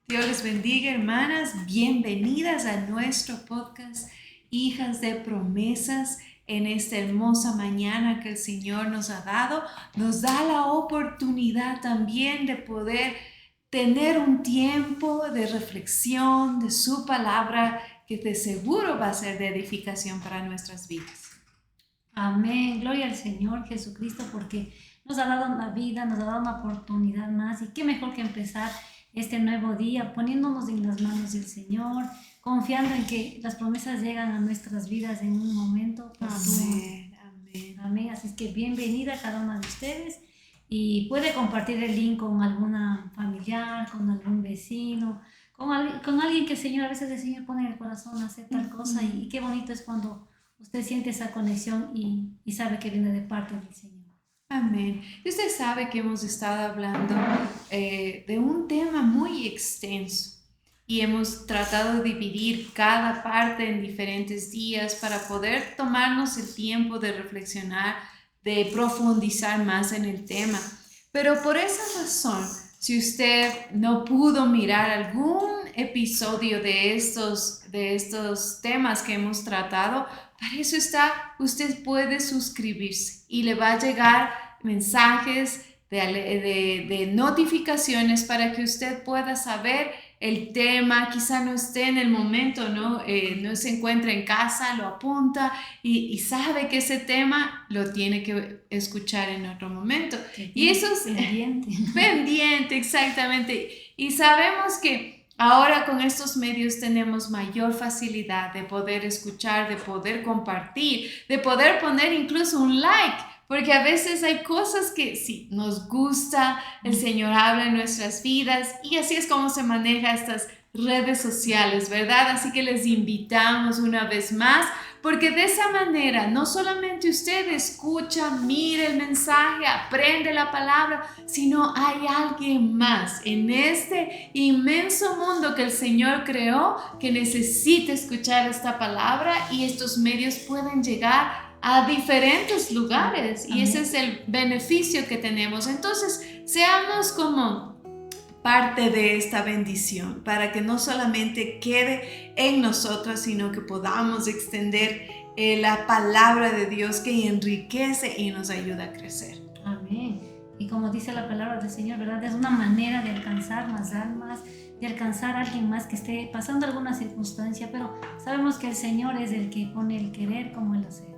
Dios les bendiga, hermanas. Bienvenidas a nuestro podcast Hijas de Promesas. En esta hermosa mañana que el Señor nos ha dado, nos da la oportunidad también de poder tener un tiempo de reflexión de su palabra que de seguro va a ser de edificación para nuestras vidas. Amén, gloria al Señor Jesucristo porque nos ha dado una vida, nos ha dado una oportunidad más y qué mejor que empezar este nuevo día poniéndonos en las manos del Señor, confiando en que las promesas llegan a nuestras vidas en un momento oportuno. Amén. Amén, así es que bienvenida a cada una de ustedes y puede compartir el link con alguna familiar, con algún vecino, con alguien que el Señor, a veces el Señor pone en el corazón a hacer tal cosa y qué bonito es cuando usted siente esa conexión y sabe que viene de parte del Señor. Amén. Y usted sabe que hemos estado hablando de un tema muy extenso y hemos tratado de dividir cada parte en diferentes días para poder tomarnos el tiempo de reflexionar, de profundizar más en el tema. Pero por esa razón, si usted no pudo mirar algún episodio de estos temas que hemos tratado, para eso está, usted puede suscribirse y le va a llegar mensajes de notificaciones para que usted pueda saber el tema. Quizá no esté en el momento, ¿no? No se encuentra en casa, lo apunta y sabe que ese tema lo tiene que escuchar en otro momento. Y eso es pendiente. Pendiente, exactamente. Y sabemos que ahora con estos medios tenemos mayor facilidad de poder escuchar, de poder compartir, de poder poner incluso un like, porque a veces hay cosas que sí, nos gusta, el Señor habla en nuestras vidas y así es como se maneja estas redes sociales, ¿verdad? Así que les invitamos una vez más, porque de esa manera no solamente usted escucha, mira el mensaje, aprende la palabra, sino hay alguien más en este inmenso mundo que el Señor creó que necesita escuchar esta palabra y estos medios pueden llegar a diferentes lugares y ese es el beneficio que tenemos. Entonces, seamos como parte de esta bendición para que no solamente quede en nosotros, sino que podamos extender la palabra de Dios que enriquece y nos ayuda a crecer. Amén. Y como dice la palabra del Señor, ¿verdad? Es una manera de alcanzar más almas, de alcanzar a alguien más que esté pasando alguna circunstancia, pero sabemos que el Señor es el que pone el querer como el hacer,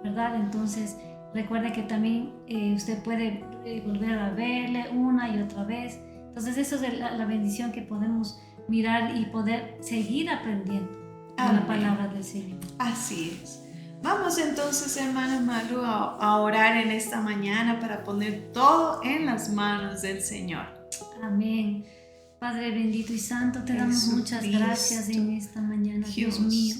¿verdad? Entonces, recuerde que también usted puede volver a verle una y otra vez. Entonces, eso es la bendición que podemos mirar y poder seguir aprendiendo de la palabra del Señor. Así es. Vamos entonces, hermana Malu, a orar en esta mañana para poner todo en las manos del Señor. Amén. Padre bendito y santo, te damos muchas gracias en esta mañana, Dios mío.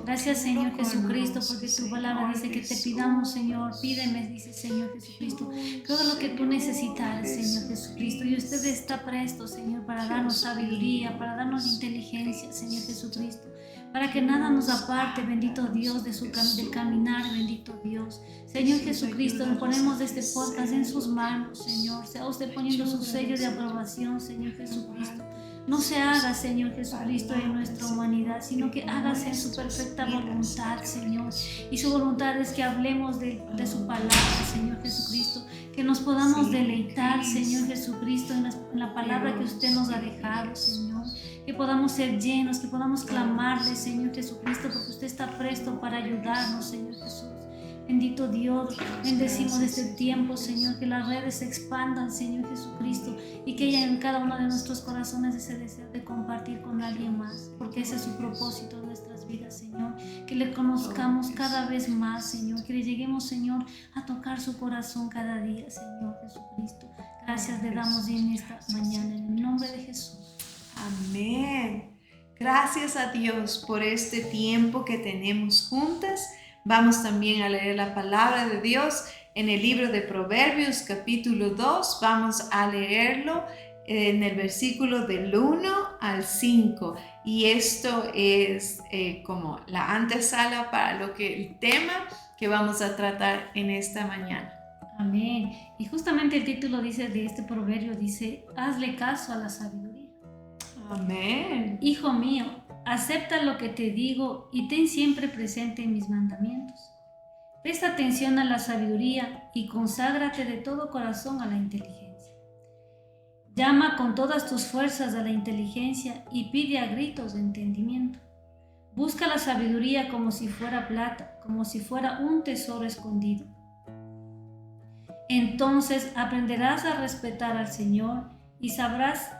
Gracias, Señor Jesucristo, porque tu palabra dice que te pidamos, Señor. Pídeme, dice Señor Jesucristo, todo lo que tú necesitares, Señor Jesucristo. Y usted está presto, Señor, para darnos sabiduría, para darnos inteligencia, Señor Jesucristo. Para que nada nos aparte, bendito Dios, del caminar, bendito Dios. Señor Jesucristo, nos ponemos este podcast en sus manos, Señor. Sea usted poniendo su sello de aprobación, Señor Jesucristo. No se haga, Señor Jesucristo, en nuestra humanidad, sino que hágase en su perfecta voluntad, Señor. Y su voluntad es que hablemos de su palabra, Señor Jesucristo. Que nos podamos deleitar, Señor Jesucristo, en la palabra que usted nos ha dejado, Señor. Que podamos ser llenos, que podamos clamarle, Señor Jesucristo, porque usted está presto para ayudarnos, Señor Jesús. Bendito Dios, bendecimos este tiempo, Señor, que las redes se expandan, Señor Jesucristo, y que haya en cada uno de nuestros corazones ese deseo de compartir con alguien más, porque ese es su propósito en nuestras vidas, Señor. Que le conozcamos cada vez más, Señor, que le lleguemos, Señor, a tocar su corazón cada día, Señor Jesucristo. Gracias le damos en esta mañana, en el nombre de Jesús. Amén. Gracias a Dios por este tiempo que tenemos juntas. Vamos también a leer la palabra de Dios en el libro de Proverbios capítulo 2. Vamos a leerlo en el versículo del 1 al 5. Y esto es como la antesala para el tema que vamos a tratar en esta mañana. Amén. Y justamente el título dice de este proverbio, dice, hazle caso a la sabiduría. Amén. Hijo mío, acepta lo que te digo y ten siempre presente mis mandamientos. Presta atención a la sabiduría y conságrate de todo corazón a la inteligencia. Llama con todas tus fuerzas a la inteligencia y pide a gritos de entendimiento. Busca la sabiduría como si fuera plata, como si fuera un tesoro escondido. Entonces aprenderás a respetar al Señor y sabrás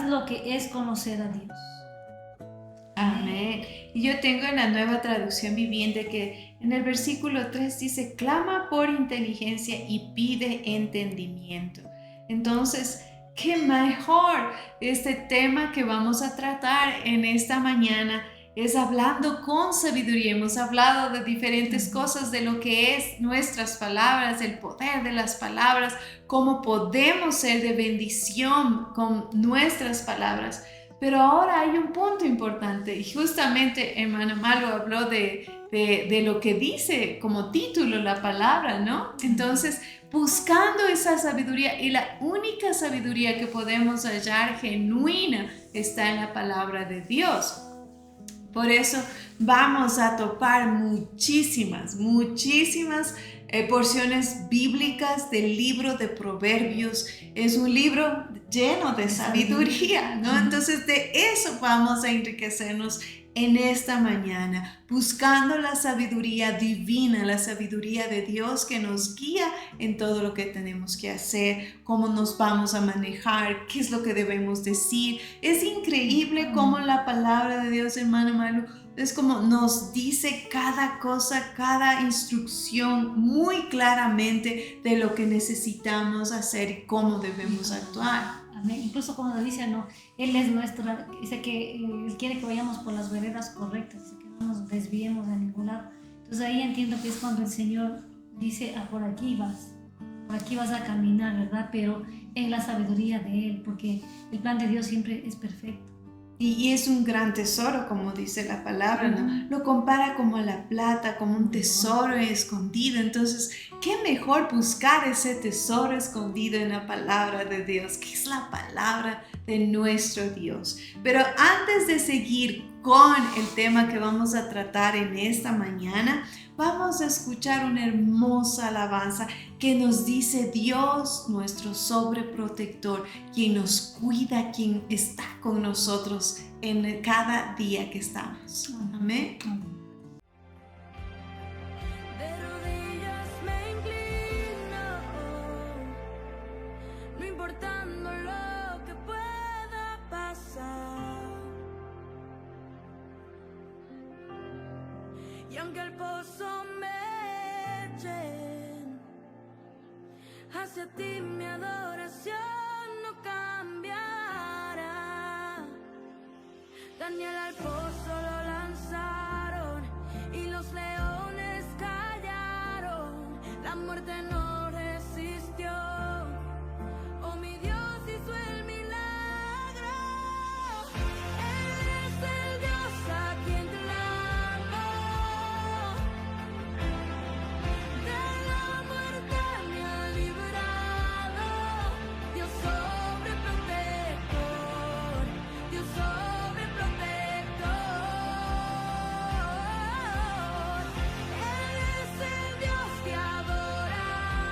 lo que es conocer a Dios. Amén. Y yo tengo en la Nueva Traducción Viviente que en el versículo 3 dice, clama por inteligencia y pide entendimiento. Entonces, qué mejor este tema que vamos a tratar en esta mañana es hablando con sabiduría. Hemos hablado de diferentes cosas, de lo que es nuestras palabras, el poder de las palabras, cómo podemos ser de bendición con nuestras palabras. Pero ahora hay un punto importante y justamente hermana Malu habló de lo que dice como título la palabra, ¿no? Entonces, buscando esa sabiduría, y la única sabiduría que podemos hallar genuina está en la palabra de Dios. Por eso vamos a topar muchísimas porciones bíblicas del libro de Proverbios. Es un libro lleno de sabiduría, ¿no? Entonces de eso vamos a enriquecernos en esta mañana, buscando la sabiduría divina, la sabiduría de Dios que nos guía en todo lo que tenemos que hacer, cómo nos vamos a manejar, qué es lo que debemos decir. Es increíble cómo la palabra de Dios, hermana Malu, es como nos dice cada cosa, cada instrucción muy claramente de lo que necesitamos hacer y cómo debemos actuar. Amén. Incluso cuando dice, no, Él es nuestra, dice que Él quiere que vayamos por las veredas correctas, dice que no nos desviemos a ningún lado. Entonces ahí entiendo que es cuando el Señor dice, por aquí vas a caminar, ¿verdad? Pero en la sabiduría de Él, porque el plan de Dios siempre es perfecto. Y es un gran tesoro, como dice la palabra, ¿no? Lo compara como a la plata, como un tesoro escondido. Entonces, ¿qué mejor buscar ese tesoro escondido en la palabra de Dios, que es la palabra de nuestro Dios? Pero antes de seguir con el tema que vamos a tratar en esta mañana, vamos a escuchar una hermosa alabanza que nos dice Dios, nuestro sobreprotector, quien nos cuida, quien está con nosotros en cada día que estamos. Amén. De rodillas me inclino, no importando lo que pueda pasar. Y aunque el pozo me eche, hacia ti mi adoración no cambiará. Daniel al pozo lo lanzaron y los leones callaron. La muerte no resistió. Oh, mi Dios hizo el milagro. Él es el Dios a quien clamo. De la muerte me ha librado. Dios sobreprotector, Dios sobreprotector. Él es el Dios que adoramos.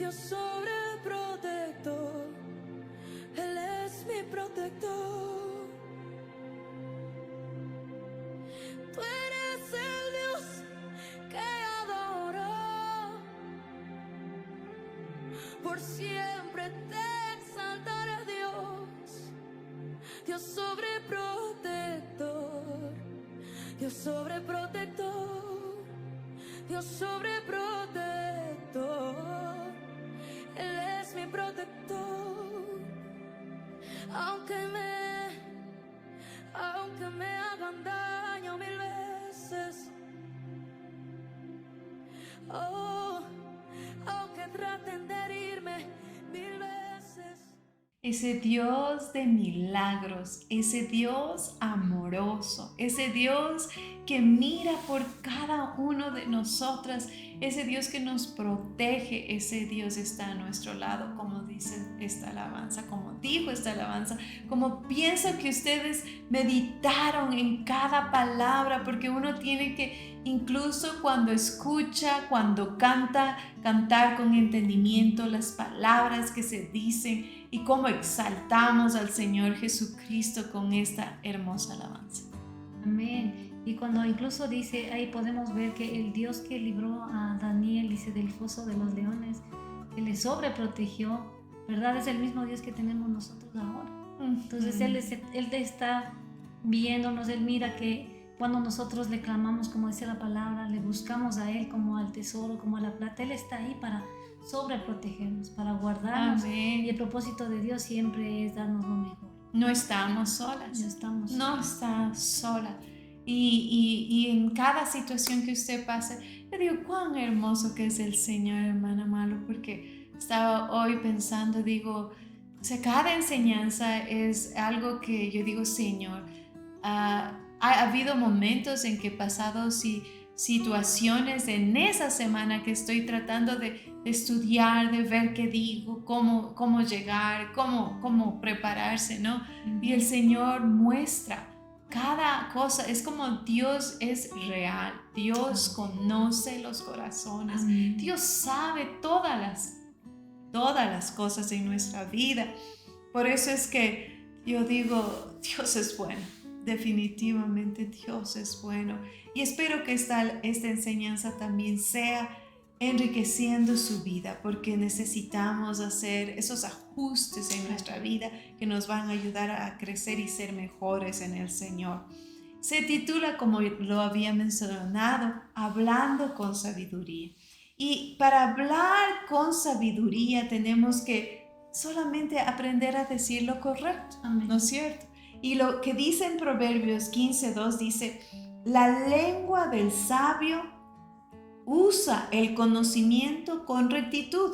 Dios sobreprotector, Él es mi protector. Tú eres el Dios que adoro, por siempre te exaltaré, Dios, Dios sobreprotector, Dios sobreprotector, Dios sobreprotector, Él es mi protector. Aunque me hagan daño 1000 veces, oh, aunque traten de herirme 1000 veces. Ese Dios de milagros, ese Dios amoroso, ese Dios que mira por cada uno de nosotras, ese Dios que nos protege, ese Dios está a nuestro lado, como dice esta alabanza, como dijo esta alabanza, como pienso que ustedes meditaron en cada palabra, porque uno tiene que, incluso cuando escucha, cuando canta, cantar con entendimiento las palabras que se dicen y cómo exaltamos al Señor Jesucristo con esta hermosa alabanza. Amén. Y cuando incluso dice, ahí podemos ver que el Dios que libró a Daniel, dice, del foso de los leones, que le sobreprotegió, ¿verdad? Es el mismo Dios que tenemos nosotros ahora. Entonces Él está viéndonos, Él mira que cuando nosotros le clamamos, como dice la palabra, le buscamos a Él como al tesoro, como a la plata, Él está ahí para sobreprotegernos, para guardarnos. Amén. Y el propósito de Dios siempre es darnos lo mejor. No estamos solas. No está sola. Y en cada situación que usted pase, yo digo, cuán hermoso que es el Señor, hermana Malu, porque estaba hoy pensando, digo, o sea, cada enseñanza es algo que yo digo, Señor, ha habido momentos en que he pasado situaciones en esa semana que estoy tratando de estudiar, de ver qué digo, cómo llegar, cómo prepararse, ¿no? Y el Señor muestra cada cosa, es como Dios es real, Dios conoce los corazones, Amén. Dios sabe todas las cosas en nuestra vida. Por eso es que yo digo, Dios es bueno, definitivamente Dios es bueno. Y espero que esta enseñanza también sea enriqueciendo su vida, porque necesitamos hacer esos ajustes en nuestra vida que nos van a ayudar a crecer y ser mejores en el Señor. Se titula, como lo había mencionado, Hablando con Sabiduría. Y para hablar con sabiduría tenemos que solamente aprender a decir lo correcto. Amén. ¿No es cierto? Y lo que dice en Proverbios 15:2 dice, la lengua del sabio usa el conocimiento con rectitud,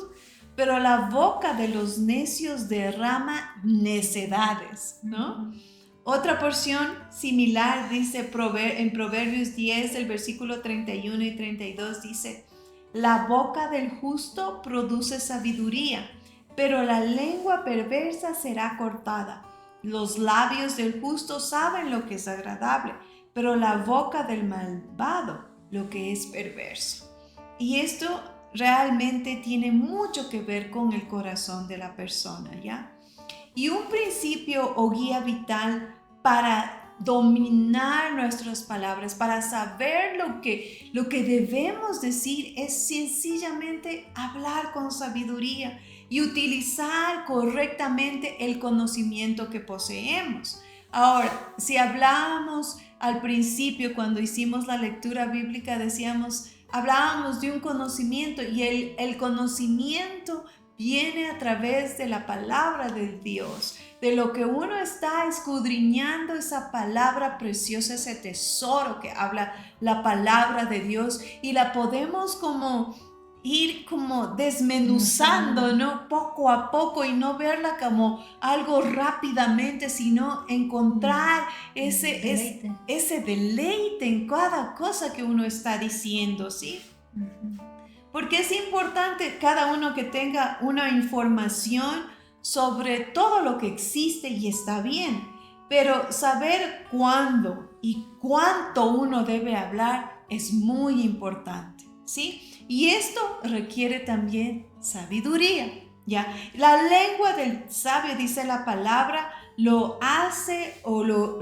pero la boca de los necios derrama necedades, ¿no? Otra porción similar dice en Proverbios 10, el versículo 31 y 32 dice, la boca del justo produce sabiduría, pero la lengua perversa será cortada. Los labios del justo saben lo que es agradable, pero la boca del malvado lo que es perverso. Y esto realmente tiene mucho que ver con el corazón de la persona, ¿ya? Y un principio o guía vital para dominar nuestras palabras, para saber lo que debemos decir, es sencillamente hablar con sabiduría y utilizar correctamente el conocimiento que poseemos. Ahora, si hablábamos al principio, cuando hicimos la lectura bíblica, hablábamos de un conocimiento, y el conocimiento viene a través de la palabra de Dios, de lo que uno está escudriñando, esa palabra preciosa, ese tesoro que habla la palabra de Dios, y la podemos ir desmenuzando, ¿no? Poco a poco, y no verla como algo rápidamente, sino encontrar ese deleite en cada cosa que uno está diciendo, ¿sí? Porque es importante cada uno que tenga una información sobre todo lo que existe, y está bien, pero saber cuándo y cuánto uno debe hablar es muy importante. ¿sí? Y esto requiere también sabiduría, ¿ya? La lengua del sabio, dice la palabra, lo hace o lo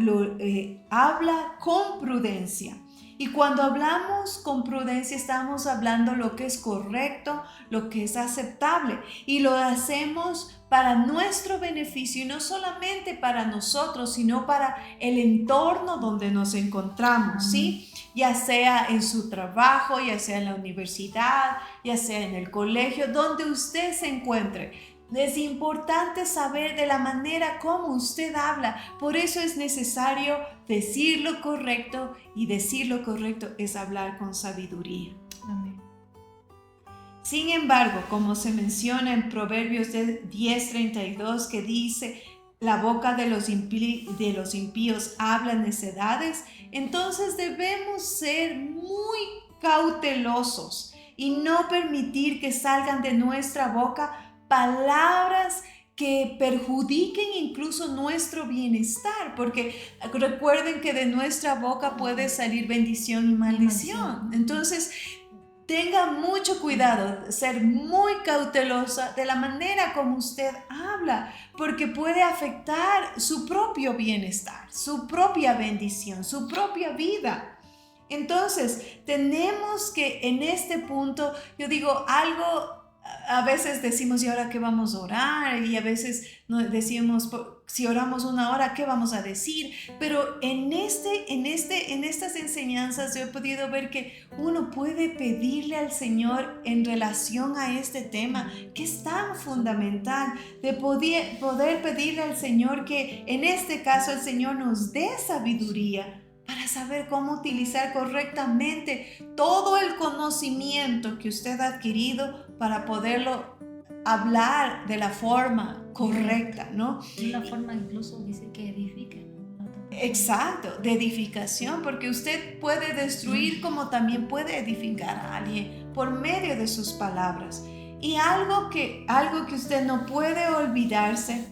habla con prudencia. Y cuando hablamos con prudencia estamos hablando lo que es correcto, lo que es aceptable. Y lo hacemos para nuestro beneficio y no solamente para nosotros, sino para el entorno donde nos encontramos, ¿sí? Ya sea en su trabajo, ya sea en la universidad, ya sea en el colegio, donde usted se encuentre. Es importante saber de la manera como usted habla. Por eso es necesario decir lo correcto, y decir lo correcto es hablar con sabiduría. Amén. Sin embargo, como se menciona en Proverbios 10:32, que dice: la boca de los impíos habla necedades, entonces debemos ser muy cautelosos y no permitir que salgan de nuestra boca palabras que perjudiquen incluso nuestro bienestar, porque recuerden que de nuestra boca puede salir bendición y maldición. Entonces, tenga mucho cuidado, ser muy cautelosa de la manera como usted habla, porque puede afectar su propio bienestar, su propia bendición, su propia vida. Entonces, tenemos que en este punto, yo digo algo. A veces decimos, ¿y ahora qué vamos a orar? Y a veces decimos, si oramos una hora, ¿qué vamos a decir? Pero en estas enseñanzas yo he podido ver que uno puede pedirle al Señor en relación a este tema, que es tan fundamental, de poder pedirle al Señor que en este caso el Señor nos dé sabiduría para saber cómo utilizar correctamente todo el conocimiento que usted ha adquirido para poderlo hablar de la forma correcta, ¿no? De una forma incluso dice que edifica. Exacto, de edificación, porque usted puede destruir como también puede edificar a alguien por medio de sus palabras. Y algo que usted no puede olvidarse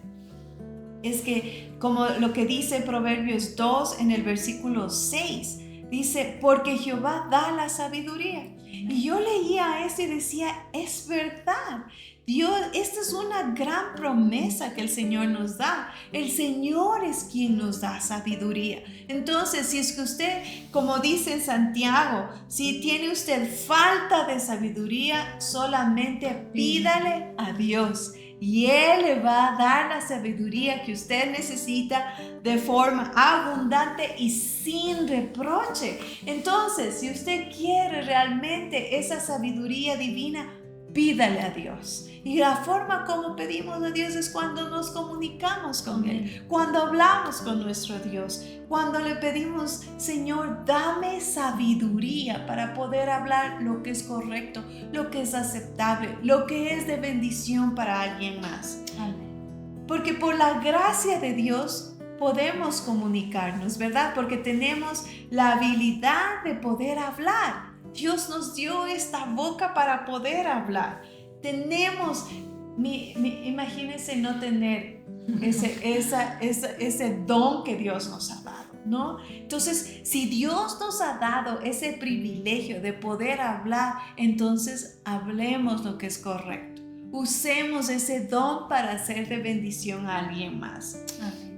es que, como lo que dice Proverbios 2 en el versículo 6, dice: porque Jehová da la sabiduría. Y yo leía esto y decía, es verdad. Dios, esta es una gran promesa que el Señor nos da. El Señor es quien nos da sabiduría. Entonces, si es que usted, como dice en Santiago, si tiene usted falta de sabiduría, solamente pídale a Dios. Y Él le va a dar la sabiduría que usted necesita de forma abundante y sin reproche. Entonces, si usted quiere realmente esa sabiduría divina, pídale a Dios. Y la forma como pedimos a Dios es cuando nos comunicamos con Él, cuando hablamos con nuestro Dios, cuando le pedimos: Señor, dame sabiduría para poder hablar lo que es correcto, lo que es aceptable, lo que es de bendición para alguien más. Amén. Porque por la gracia de Dios podemos comunicarnos, ¿verdad? Porque tenemos la habilidad de poder hablar. Dios nos dio esta boca para poder hablar. Tenemos, imagínense no tener ese don que Dios nos ha dado, ¿no? Entonces, si Dios nos ha dado ese privilegio de poder hablar, entonces hablemos lo que es correcto. Usemos ese don para hacer de bendición a alguien más.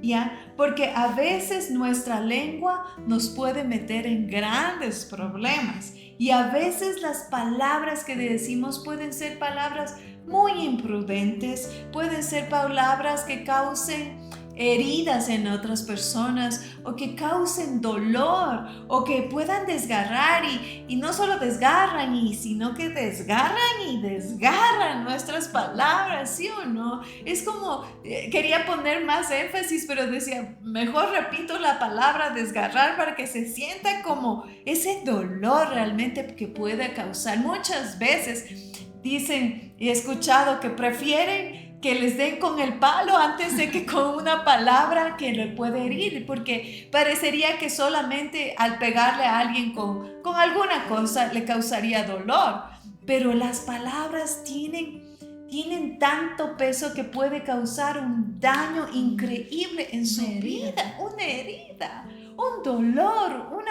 ¿Ya? Porque a veces nuestra lengua nos puede meter en grandes problemas. Y a veces las palabras que decimos pueden ser palabras muy imprudentes, pueden ser palabras que causen heridas en otras personas o que causen dolor o que puedan desgarrar y no solo desgarran, sino que desgarran nuestras palabras, ¿sí o no? Es como, quería poner más énfasis, pero decía, mejor repito la palabra desgarrar para que se sienta como ese dolor realmente que puede causar. Muchas veces dicen, he escuchado que prefieren que les den con el palo antes de que con una palabra que le puede herir, porque parecería que solamente al pegarle a alguien con alguna cosa le causaría dolor, pero las palabras tienen tanto peso que puede causar un daño increíble en su vida, una herida, un dolor,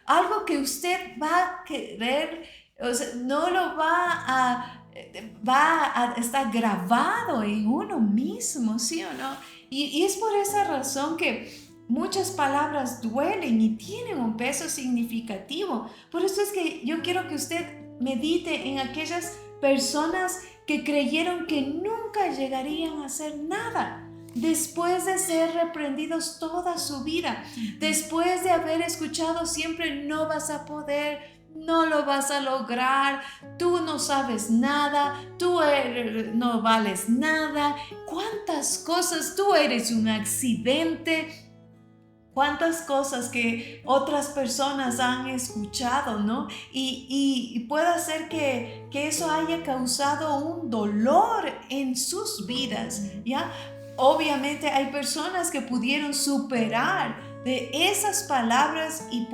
algo que usted va a querer O sea, no lo va a estar grabado en uno mismo, ¿sí o no? Y es por esa razón que muchas palabras duelen y tienen un peso significativo. Por eso es que yo quiero que usted medite en aquellas personas que creyeron que nunca llegarían a hacer nada. Después de ser reprendidos toda su vida, después de haber escuchado siempre no vas a poder, no lo vas a lograr, tú no sabes nada, tú no vales nada, cuántas cosas, tú eres un accidente. Cuántas cosas que otras personas han escuchado, ¿no? Y puede ser que eso haya causado un dolor en sus vidas, ¿ya? Obviamente hay personas que pudieron superar de esas palabras y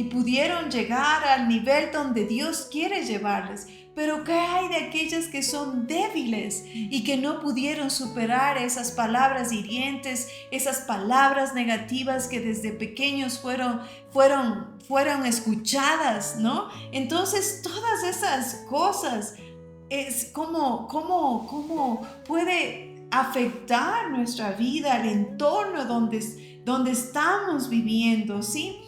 pudieron llegar al nivel donde Dios quiere llevarles. Pero ¿qué hay de aquellas que son débiles y que no pudieron superar esas palabras hirientes, esas palabras negativas que desde pequeños fueron escuchadas, ¿no? Entonces todas esas cosas es como puede afectar nuestra vida, el entorno donde estamos viviendo, ¿sí?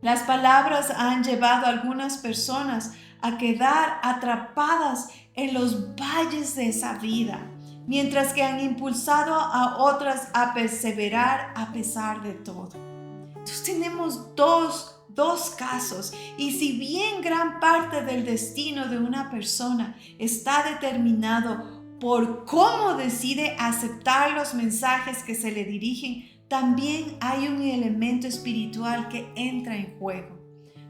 Las palabras han llevado a algunas personas a quedar atrapadas en los valles de esa vida, mientras que han impulsado a otras a perseverar a pesar de todo. Entonces tenemos dos casos, y si bien gran parte del destino de una persona está determinado por cómo decide aceptar los mensajes que se le dirigen, también hay un elemento espiritual que entra en juego.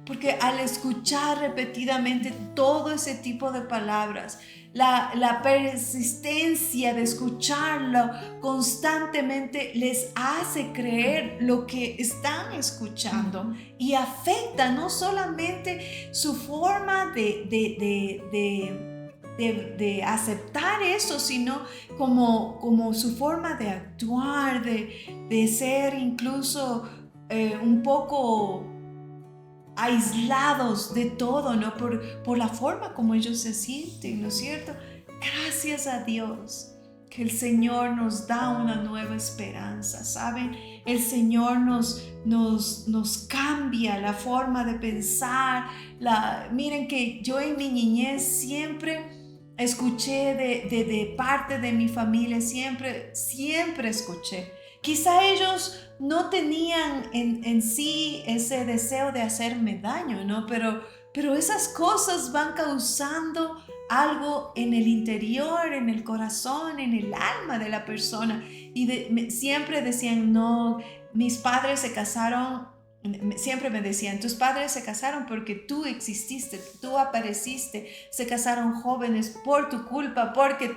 Porque al escuchar repetidamente todo ese tipo de palabras, la persistencia de escucharlo constantemente les hace creer lo que están escuchando y afecta no solamente su forma de aceptar eso, sino como su forma de actuar, de ser incluso un poco aislados de todo, ¿no? Por la forma como ellos se sienten, ¿no es cierto? Gracias a Dios que el Señor nos da una nueva esperanza, ¿saben? El Señor nos cambia la forma de pensar. Miren que yo en mi niñez siempre escuché de parte de mi familia, siempre escuché. Quizá ellos no tenían en sí ese deseo de hacerme daño, ¿no? Pero esas cosas van causando algo en el interior, en el corazón, en el alma de la persona. Y siempre decían, no, mis padres se casaron. Siempre me decían, tus padres se casaron porque tú exististe, tú apareciste, se casaron jóvenes por tu culpa, porque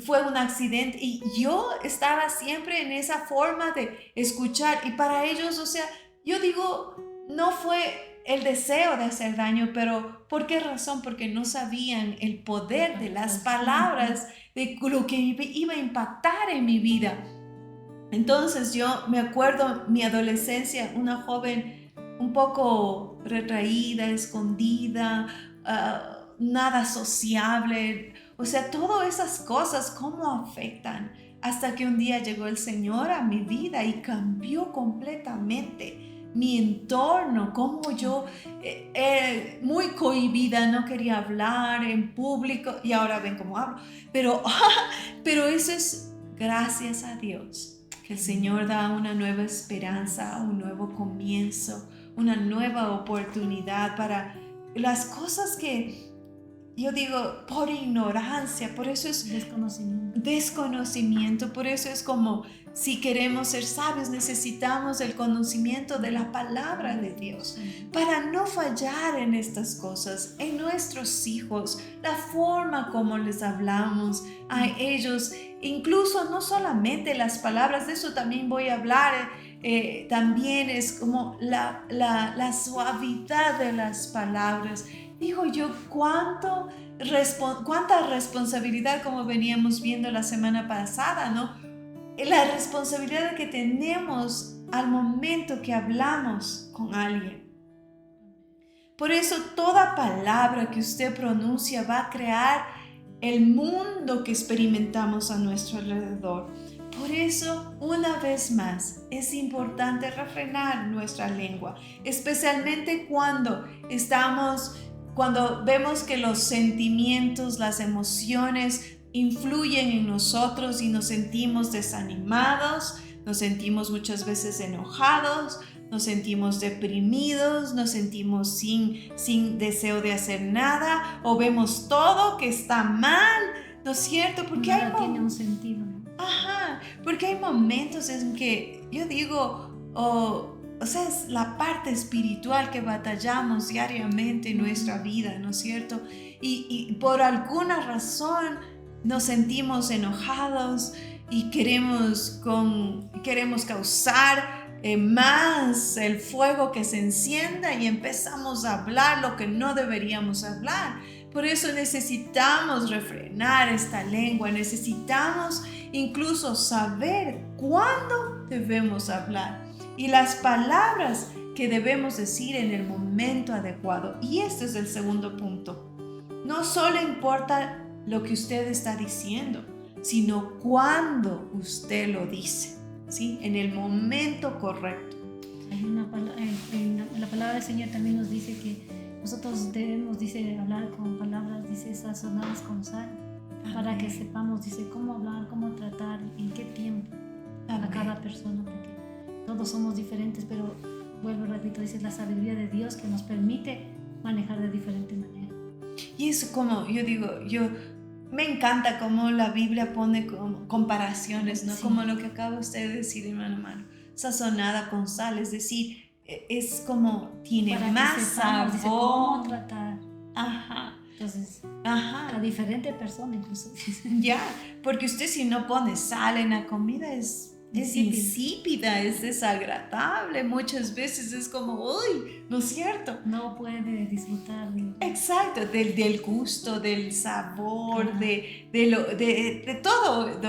fue un accidente. Y yo estaba siempre en esa forma de escuchar, y para ellos, o sea, yo digo, no fue el deseo de hacer daño, pero ¿por qué razón? Porque no sabían el poder de las palabras, de lo que iba a impactar en mi vida. Entonces yo me acuerdo mi adolescencia, una joven un poco retraída, escondida, nada sociable. O sea, todas esas cosas, ¿cómo afectan? Hasta que un día llegó el Señor a mi vida y cambió completamente mi entorno, como yo, muy cohibida, no quería hablar en público, y ahora ven cómo hablo. Pero eso es gracias a Dios, que el Señor da una nueva esperanza, un nuevo comienzo, una nueva oportunidad para las cosas que yo digo por ignorancia. Por eso es desconocimiento. Por eso es como, si queremos ser sabios, necesitamos el conocimiento de la palabra de Dios para no fallar en estas cosas, en nuestros hijos, la forma como les hablamos a ellos. Incluso no solamente las palabras, de eso también voy a hablar, también es como la suavidad de las palabras. Digo yo, cuánta responsabilidad, como veníamos viendo la semana pasada, ¿no? La responsabilidad que tenemos al momento que hablamos con alguien. Por eso toda palabra que usted pronuncia va a crear el mundo que experimentamos a nuestro alrededor. Por eso, una vez más, es importante refrenar nuestra lengua, especialmente cuando vemos que los sentimientos, las emociones influyen en nosotros y nos sentimos desanimados, nos sentimos muchas veces enojados, nos sentimos deprimidos, nos sentimos sin deseo de hacer nada, o vemos todo que está mal, ¿no es cierto? Porque tiene un sentido. Ajá, porque hay momentos en que yo digo, o sea, es la parte espiritual que batallamos diariamente en nuestra vida, ¿no es cierto? Y por alguna razón nos sentimos enojados y queremos causar más el fuego que se encienda y empezamos a hablar lo que no deberíamos hablar. Por eso necesitamos refrenar esta lengua, necesitamos incluso saber cuándo debemos hablar y las palabras que debemos decir en el momento adecuado. Y este es el segundo punto. No solo importa lo que usted está diciendo, sino cuándo usted lo dice, ¿sí? En el momento correcto. La palabra del Señor también nos dice que nosotros debemos, dice, hablar con palabras, dice, sazonadas con sal, para que sepamos, dice, cómo hablar, cómo tratar, en qué tiempo a cada persona, porque todos somos diferentes, pero vuelvo, repito, dice, la sabiduría de Dios que nos permite manejar de diferente manera. Y eso, como yo digo, me encanta cómo la Biblia pone comparaciones, ¿no? Sí. Como lo que acaba usted de decir, hermano, sazonada con sal, es decir, es como tiene para más sepamos, sabor. Dice, cómo tratar. Ajá. Entonces, a diferente persona incluso. Ya, porque usted si no pone sal en la comida es insípida, es desagradable, muchas veces es como, uy, ¿no es cierto? No puede disfrutar. Exacto, del gusto, del sabor, de todo,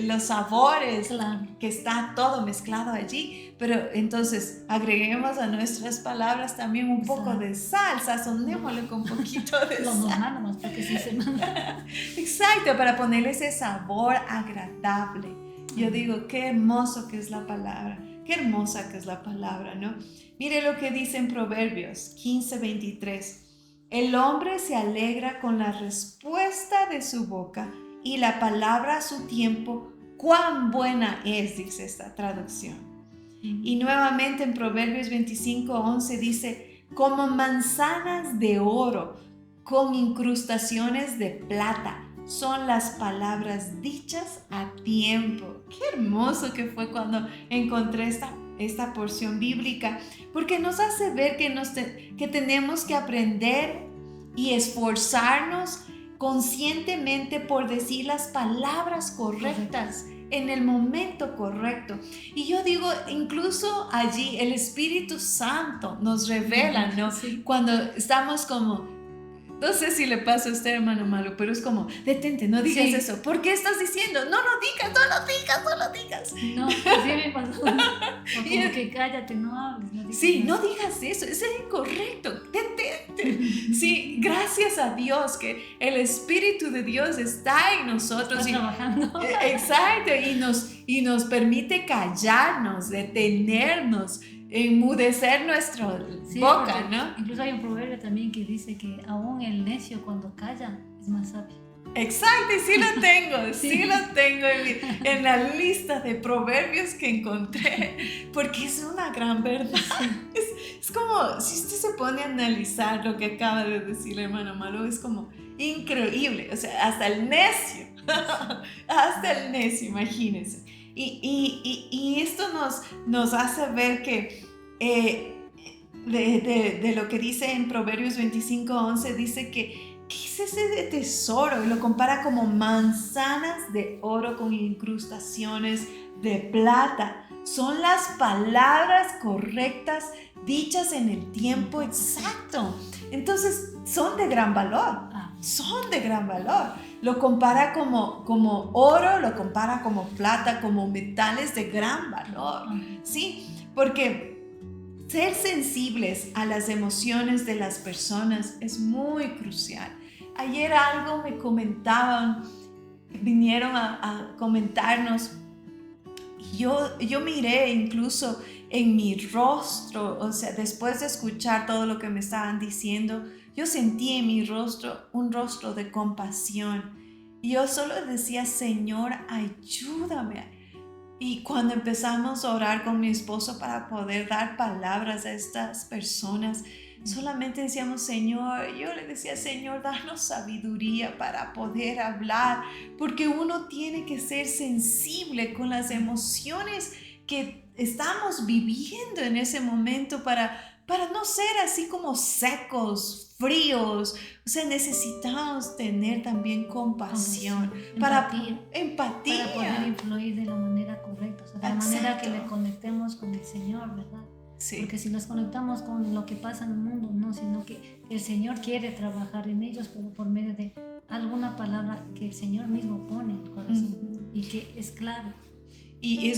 los sabores, claro, que está todo mezclado allí. Pero entonces agreguemos a nuestras palabras también un poco de sal, sazonémosle con un poquito de sal. Lo normal nomás, porque sí se manda. Exacto, para ponerle ese sabor agradable. Yo digo, qué hermoso que es la palabra, qué hermosa que es la palabra, ¿no? Mire lo que dice en Proverbios 15:23. El hombre se alegra con la respuesta de su boca y la palabra a su tiempo, cuán buena es, dice esta traducción. Y nuevamente en Proverbios 25:11 dice, como manzanas de oro con incrustaciones de plata son las palabras dichas a tiempo. Qué hermoso que fue cuando encontré esta porción bíblica, porque nos hace ver que tenemos que aprender y esforzarnos conscientemente por decir las palabras correctas en el momento correcto. Y yo digo, incluso allí el Espíritu Santo nos revela, ¿no? Sí. Cuando estamos como, no sé si le pasa a usted, hermano malo, pero es como, detente, no digas eso. ¿Por qué estás diciendo? No lo digas, no lo digas, no lo digas. No, así me pasó. O como que cállate, no hables. No digas sí, no digas eso, es incorrecto, detente. Sí, gracias a Dios que el Espíritu de Dios está en nosotros. Está trabajando. Exacto, y nos permite callarnos, detenernos, enmudecer nuestra boca, ¿no? Incluso hay un proverbio también que dice que aún el necio cuando calla es más sabio. Exacto, y sí lo tengo en la lista de proverbios que encontré, porque es una gran verdad. Es como, si usted se pone a analizar lo que acaba de decir el hermano Malo, es como increíble, o sea, hasta el necio, imagínense. Y esto nos hace ver que de lo que dice en Proverbios 25:11, dice que ¿qué es ese tesoro? Y lo compara como manzanas de oro con incrustaciones de plata. Son las palabras correctas dichas en el tiempo exacto. Entonces son de gran valor. Son de gran valor. Lo compara como oro, lo compara como plata, como metales de gran valor. ¿Sí? Porque ser sensibles a las emociones de las personas es muy crucial. Ayer algo me comentaban, vinieron a comentarnos, y yo miré incluso en mi rostro, o sea, después de escuchar todo lo que me estaban diciendo, yo sentí en mi rostro un rostro de compasión. Y yo solo decía, Señor, ayúdame. Y cuando empezamos a orar con mi esposo para poder dar palabras a estas personas, solamente decíamos, Señor, yo le decía, Señor, danos sabiduría para poder hablar, porque uno tiene que ser sensible con las emociones que estamos viviendo en ese momento para no ser así como secos, fríos. O sea, necesitamos tener también compasión, empatía. Para poder influir de la manera correcta, o sea, de la manera que le conectemos con el Señor, ¿verdad? Sí. Porque si nos conectamos con lo que pasa en el mundo, no, sino que el Señor quiere trabajar en ellos, pero por medio de alguna palabra que el Señor mismo pone en el corazón y que es clave. Y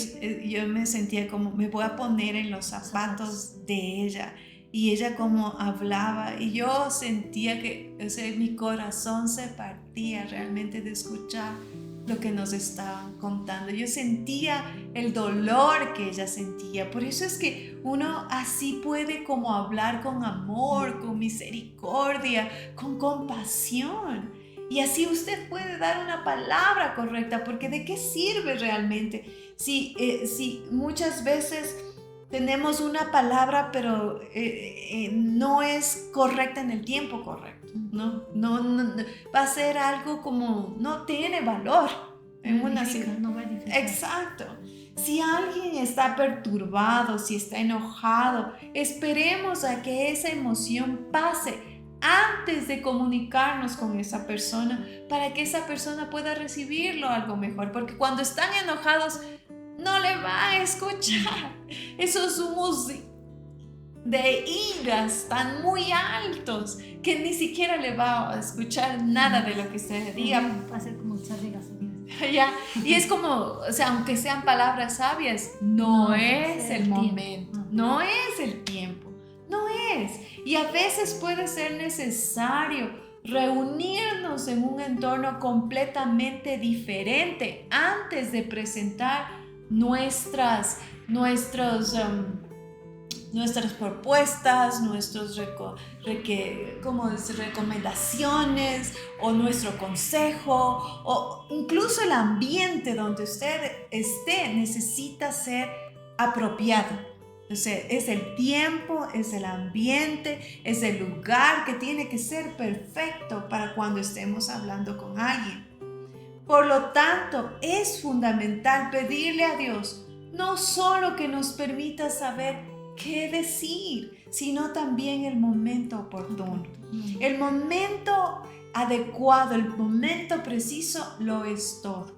yo me sentía como, me voy a poner en los zapatos de ella. Y ella como hablaba, y yo sentía que, o sea, mi corazón se partía realmente de escuchar lo que nos estaban contando. Yo sentía el dolor que ella sentía. Por eso es que uno así puede como hablar con amor, con misericordia, con compasión. Y así usted puede dar una palabra correcta, porque ¿de qué sirve realmente? Si muchas veces tenemos una palabra, pero no es correcta en el tiempo correcto, ¿no? No, va a ser algo como, no tiene valor. No va a edificar. Exacto. Si alguien está perturbado, si está enojado, esperemos a que esa emoción pase antes de comunicarnos con esa persona, para que esa persona pueda recibirlo algo mejor, porque cuando están enojados no le va a escuchar. Esos humos de ira están muy altos que ni siquiera le va a escuchar nada de lo que se diga. Va a ser como echar de gasolina. Ya. Y es como, o sea, aunque sean palabras sabias, no es el momento, no es el tiempo, no es. Y a veces puede ser necesario reunirnos en un entorno completamente diferente antes de presentar nuestras propuestas, nuestros recomendaciones o nuestro consejo, o incluso el ambiente donde usted esté necesita ser apropiado. O sea, es el tiempo, es el ambiente, es el lugar que tiene que ser perfecto para cuando estemos hablando con alguien. Por lo tanto, es fundamental pedirle a Dios no solo que nos permita saber qué decir, sino también el momento oportuno. El momento adecuado, el momento preciso lo es todo.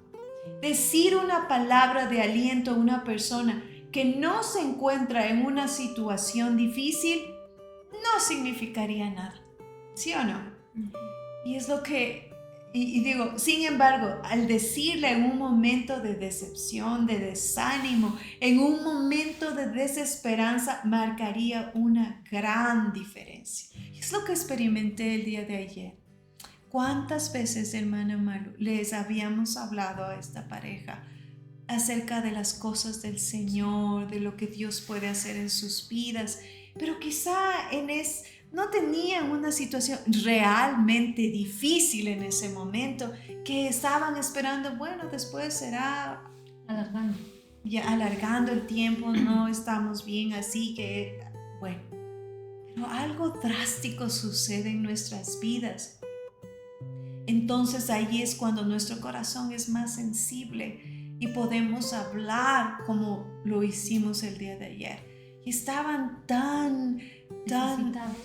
Decir una palabra de aliento a una persona que no se encuentra en una situación difícil no significaría nada, ¿sí o no? Y es lo que, y digo, sin embargo, al decirle en un momento de decepción, de desánimo, en un momento de desesperanza, marcaría una gran diferencia. Y es lo que experimenté el día de ayer. ¿Cuántas veces, hermana Malu, les habíamos hablado a esta pareja acerca de las cosas del Señor, de lo que Dios puede hacer en sus vidas? Pero quizá no tenían una situación realmente difícil en ese momento, que estaban esperando, bueno, después será alargando el tiempo, no estamos bien, así que, bueno. Pero algo drástico sucede en nuestras vidas. Entonces ahí es cuando nuestro corazón es más sensible y podemos hablar como lo hicimos el día de ayer. Y estaban tan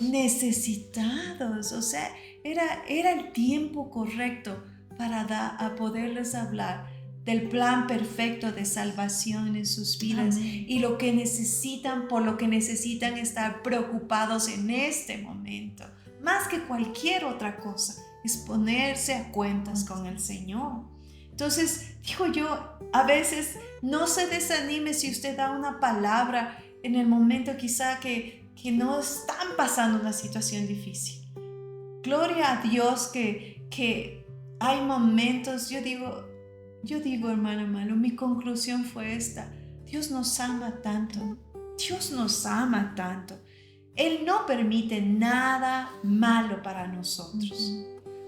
necesitados. O sea, era el tiempo correcto para poderles hablar del plan perfecto de salvación en sus vidas. Amén. Y lo que necesitan, por lo que necesitan estar preocupados en este momento, más que cualquier otra cosa, es ponerse a cuentas con el Señor. Entonces, digo yo, a veces no se desanime si usted da una palabra en el momento quizá que no están pasando una situación difícil. Gloria a Dios que hay momentos, yo digo, hermana Malo, mi conclusión fue esta: Dios nos ama tanto, Dios nos ama tanto. Él no permite nada malo para nosotros,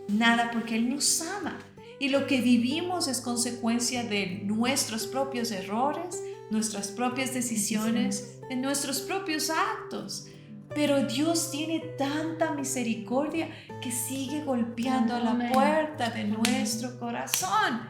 nada, porque Él nos ama. Y lo que vivimos es consecuencia de nuestros propios errores, nuestras propias decisiones, de nuestros propios actos. Pero Dios tiene tanta misericordia que sigue golpeando a la puerta de nuestro corazón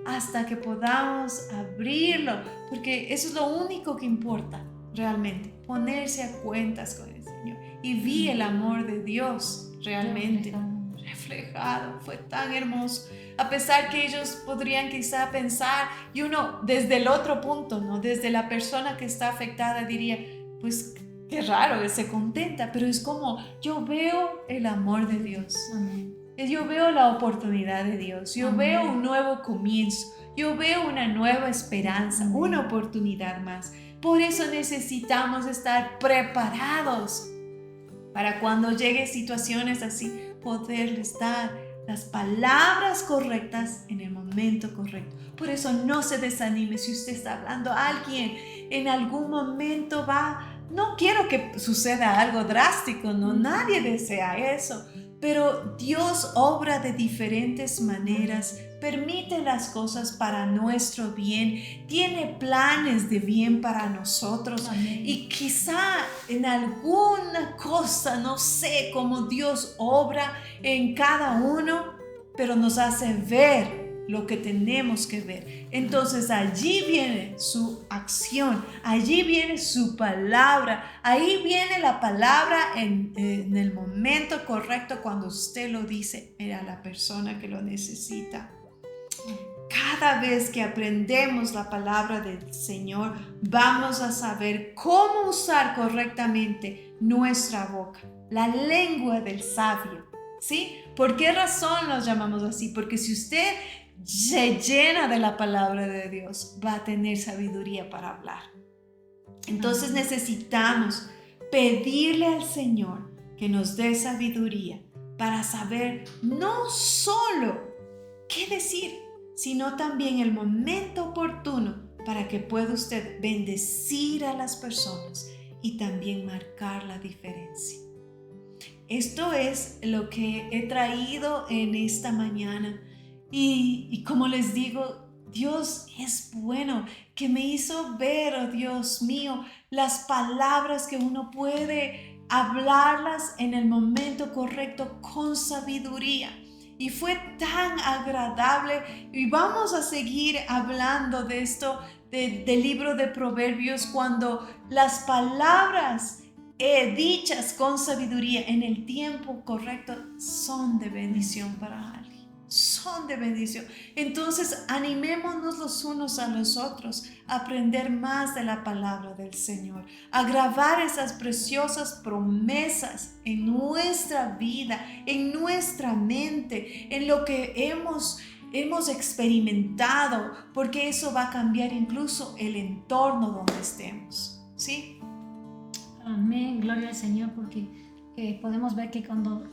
hasta que podamos abrirlo, porque eso es lo único que importa realmente, ponerse a cuentas con el Señor. Y vi el amor de Dios realmente reflejado. Fue tan hermoso, a pesar que ellos podrían quizá pensar, y uno desde el otro punto, ¿no? Desde la persona que está afectada diría, pues qué raro, él se contenta, pero es como yo veo el amor de Dios. Amén. Yo veo la oportunidad de Dios, yo veo un nuevo comienzo, yo veo una nueva esperanza, una oportunidad más. Por eso necesitamos estar preparados para cuando lleguen situaciones así, poderles dar las palabras correctas en el momento correcto. Por eso no se desanime si usted está hablando a alguien, en algún momento no quiero que suceda algo drástico, no, nadie desea eso, pero Dios obra de diferentes maneras, permite las cosas para nuestro bien, tiene planes de bien para nosotros. Amén. Y quizá en alguna cosa, no sé cómo Dios obra en cada uno, pero nos hace ver lo que tenemos que ver. Entonces allí viene su acción, allí viene su palabra, ahí viene la palabra en el momento correcto cuando usted lo dice a la persona que lo necesita. Cada vez que aprendemos la palabra del Señor, vamos a saber cómo usar correctamente nuestra boca, la lengua del sabio, ¿sí? ¿Por qué razón los llamamos así? Porque si usted se llena de la palabra de Dios, va a tener sabiduría para hablar. Entonces necesitamos pedirle al Señor que nos dé sabiduría para saber no solo qué decir, sino también el momento oportuno para que pueda usted bendecir a las personas y también marcar la diferencia. Esto es lo que he traído en esta mañana. Y como les digo, Dios es bueno, que me hizo ver, oh Dios mío, las palabras que uno puede hablarlas en el momento correcto con sabiduría. Y fue tan agradable, y vamos a seguir hablando de esto, del libro de Proverbios, cuando las palabras dichas con sabiduría en el tiempo correcto son de bendición para alguien. Son de bendición. Entonces animémonos los unos a los otros a aprender más de la palabra del Señor, a grabar esas preciosas promesas en nuestra vida, en nuestra mente, en lo que hemos experimentado, porque eso va a cambiar incluso el entorno donde estemos, ¿sí? Amén, gloria al Señor, porque podemos ver que cuando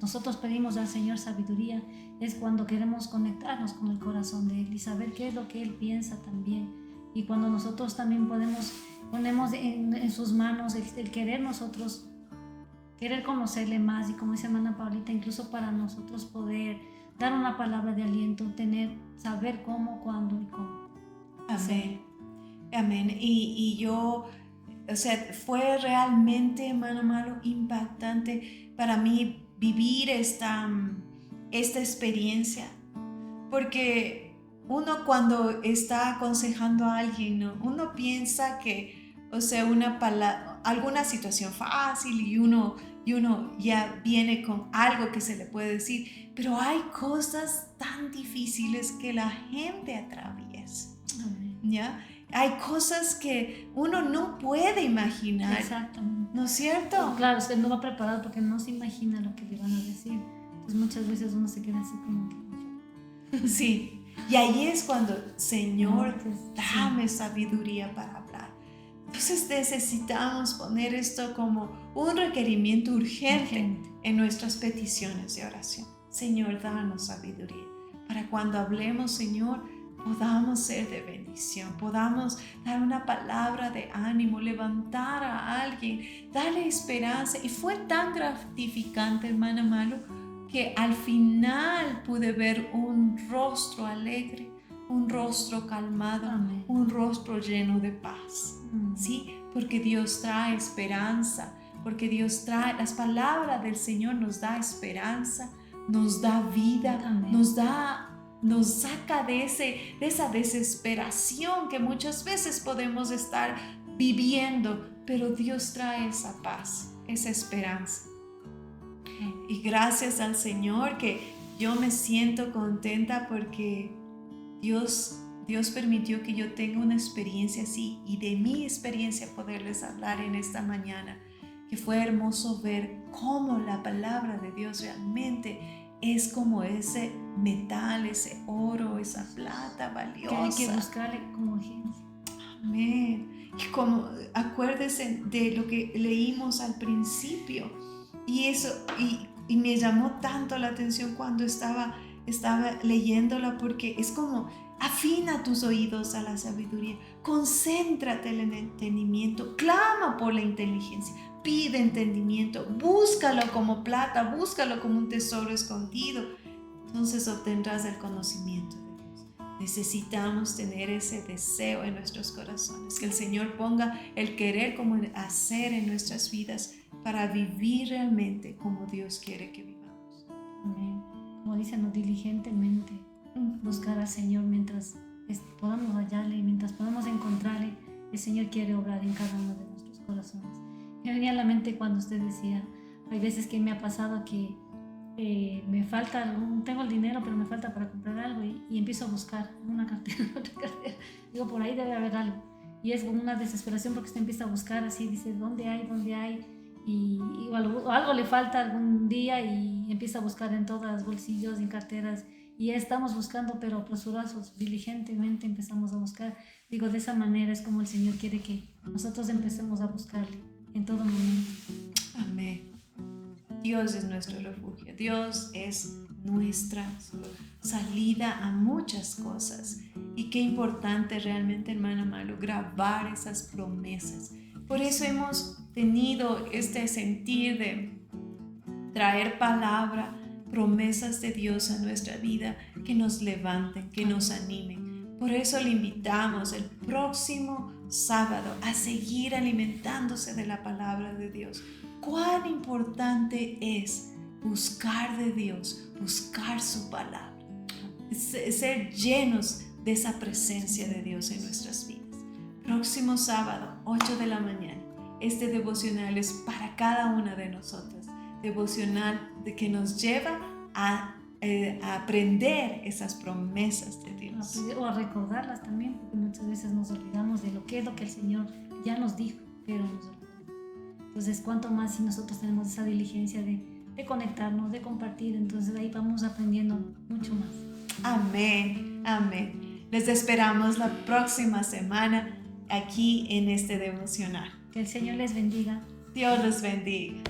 nosotros pedimos al Señor sabiduría es cuando queremos conectarnos con el corazón de Él y saber qué es lo que Él piensa también. Y cuando nosotros también ponemos en sus manos el querer nosotros, querer conocerle más, y como dice hermana Paulita, incluso para nosotros poder dar una palabra de aliento, saber cómo, cuándo y cómo. Amén, amén. Y yo... O sea, fue realmente, hermano Malo, impactante para mí vivir esta experiencia. Porque uno cuando está aconsejando a alguien, ¿no? Uno piensa que, o sea, alguna situación fácil y uno ya viene con algo que se le puede decir. Pero hay cosas tan difíciles que la gente atraviesa, ¿ya? Hay cosas que uno no puede imaginar. Exactamente. ¿No es cierto? Claro, es que no va preparado porque no se imagina lo que le van a decir. Entonces muchas veces uno se queda así como que... Sí, y ahí es cuando, Señor, dame sabiduría para hablar. Entonces necesitamos poner esto como un requerimiento urgente en nuestras peticiones de oración. Señor, danos sabiduría para cuando hablemos, Señor, podamos ser de bendición, podamos dar una palabra de ánimo, levantar a alguien, darle esperanza. Y fue tan gratificante, hermana Malu, que al final pude ver un rostro alegre, un rostro calmado, Amén. Un rostro lleno de paz. ¿Sí? Porque Dios trae esperanza, porque Dios trae, las palabras del Señor nos da esperanza, nos da vida, Amén. nos saca de esa desesperación que muchas veces podemos estar viviendo, pero Dios trae esa paz, esa esperanza. Y gracias al Señor que yo me siento contenta porque Dios permitió que yo tenga una experiencia así, y de mi experiencia poderles hablar en esta mañana, que fue hermoso ver cómo la palabra de Dios realmente es como ese metal, ese oro, esa plata valiosa. Que hay que buscarle como urgencia. Amén. Y como acuérdese de lo que leímos al principio, y eso y me llamó tanto la atención cuando estaba leyéndola, porque es como: afina tus oídos a la sabiduría, concéntrate en el entendimiento, clama por la inteligencia, pide entendimiento, búscalo como plata, búscalo como un tesoro escondido, entonces obtendrás el conocimiento de Dios. Necesitamos tener ese deseo en nuestros corazones, que el Señor ponga el querer como el hacer en nuestras vidas para vivir realmente como Dios quiere que vivamos. Amén. Como dicen, diligentemente buscar al Señor mientras podamos hallarle, mientras podamos encontrarle. El Señor quiere obrar en cada uno de nuestros corazones. Me venía a la mente cuando usted decía, hay veces que me ha pasado que me falta, tengo el dinero pero me falta para comprar algo, y empiezo a buscar una cartera, otra cartera, digo, por ahí debe haber algo, y es como una desesperación porque usted empieza a buscar así, dice, ¿dónde hay? Y algo le falta algún día y empieza a buscar en todos los bolsillos, en carteras, y estamos buscando, pero apresurados, diligentemente empezamos a buscar. Digo, de esa manera es como el Señor quiere que nosotros empecemos a buscarle en todo momento. Amén. Dios es nuestro refugio, Dios es nuestra salida a muchas cosas. Y qué importante realmente, hermana Malu, grabar esas promesas. Por eso hemos tenido este sentir de traer palabra, promesas de Dios a nuestra vida que nos levanten, que nos animen. Por eso le invitamos el próximo sábado a seguir alimentándose de la palabra de Dios. Cuán importante es buscar de Dios, buscar su palabra, ser llenos de esa presencia de Dios en nuestras vidas. Próximo sábado, 8 de la mañana, este devocional es para cada una de nosotras. Devocional que nos lleva a aprender esas promesas de Dios. O a recordarlas también, porque muchas veces nos olvidamos de lo que el Señor ya nos dijo, pero nos olvidamos. Entonces, cuanto más si nosotros tenemos esa diligencia de conectarnos, de compartir, entonces ahí vamos aprendiendo mucho más. Amén, amén. Les esperamos la próxima semana aquí en este devocional. Que el Señor les bendiga. Dios les bendiga.